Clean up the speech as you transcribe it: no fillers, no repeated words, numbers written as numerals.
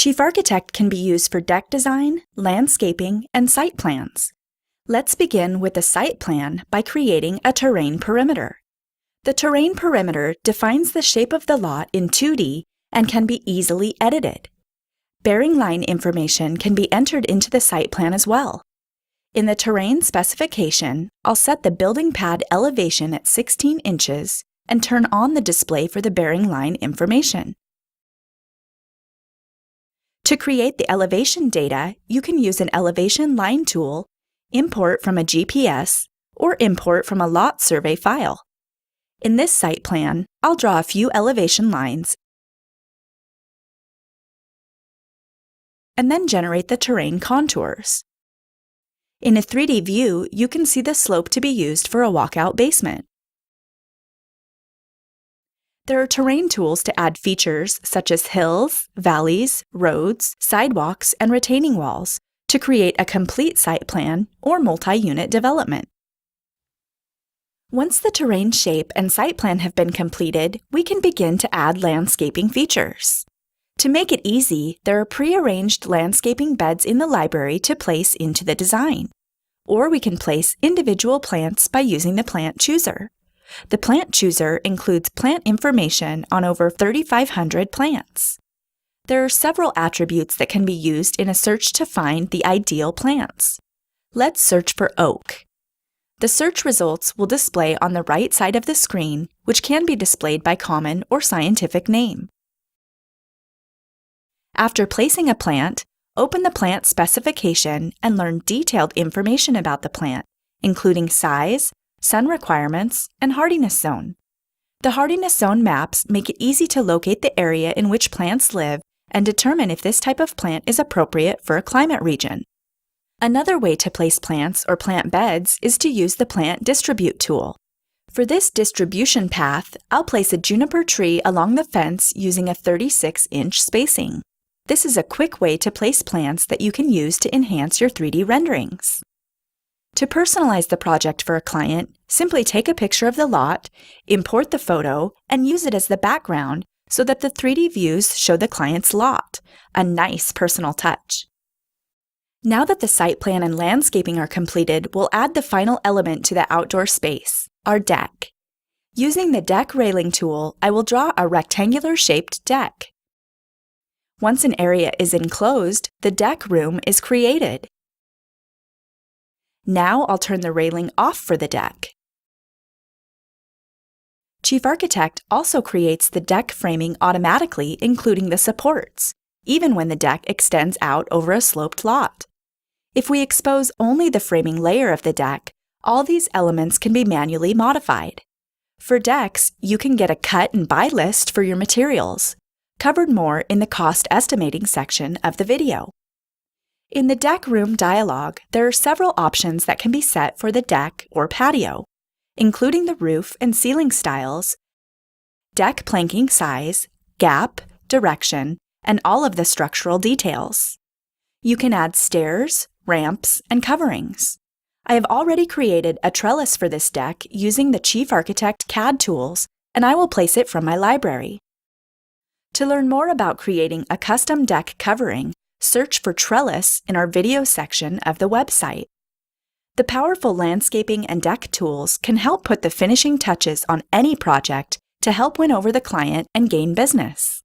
Chief Architect can be used for deck design, landscaping, and site plans. Let's begin with the site plan by creating a terrain perimeter. The terrain perimeter defines the shape of the lot in 2D and can be easily edited. Bearing line information can be entered into the site plan as well. In the terrain specification, I'll set the building pad elevation at 16 inches and turn on the display for the bearing line information. To create the elevation data, you can use an elevation line tool, import from a GPS, or import from a lot survey file. In this site plan, I'll draw a few elevation lines and then generate the terrain contours. In a 3D view, you can see the slope to be used for a walkout basement. There are terrain tools to add features such as hills, valleys, roads, sidewalks, and retaining walls to create a complete site plan or multi-unit development. Once the terrain shape and site plan have been completed, we can begin to add landscaping features. To make it easy, there are pre-arranged landscaping beds in the library to place into the design. Or we can place individual plants by using the Plant Chooser. The Plant Chooser includes plant information on over 3,500 plants. There are several attributes that can be used in a search to find the ideal plants. Let's search for oak. The search results will display on the right side of the screen, which can be displayed by common or scientific name. After placing a plant, open the plant specification and learn detailed information about the plant, including size, sun requirements, and hardiness zone. The hardiness zone maps make it easy to locate the area in which plants live and determine if this type of plant is appropriate for a climate region. Another way to place plants or plant beds is to use the Plant Distribute tool. For this distribution path, I'll place a juniper tree along the fence using a 36-inch spacing. This is a quick way to place plants that you can use to enhance your 3D renderings. To personalize the project for a client, simply take a picture of the lot, import the photo, and use it as the background so that the 3D views show the client's lot, a nice personal touch. Now that the site plan and landscaping are completed, we'll add the final element to the outdoor space, our deck. Using the Deck Railing tool, I will draw a rectangular-shaped deck. Once an area is enclosed, the deck room is created. Now I'll turn the railing off for the deck. Chief Architect also creates the deck framing automatically, including the supports, even when the deck extends out over a sloped lot. If we expose only the framing layer of the deck, all these elements can be manually modified. For decks, you can get a cut and buy list for your materials, covered more in the cost estimating section of the video. In the deck room dialog, there are several options that can be set for the deck or patio, including the roof and ceiling styles, deck planking size, gap, direction, and all of the structural details. You can add stairs, ramps, and coverings. I have already created a trellis for this deck using the Chief Architect CAD tools, and I will place it from my library. To learn more about creating a custom deck covering, search for trellis in our video section of the website. The powerful landscaping and deck tools can help put the finishing touches on any project to help win over the client and gain business.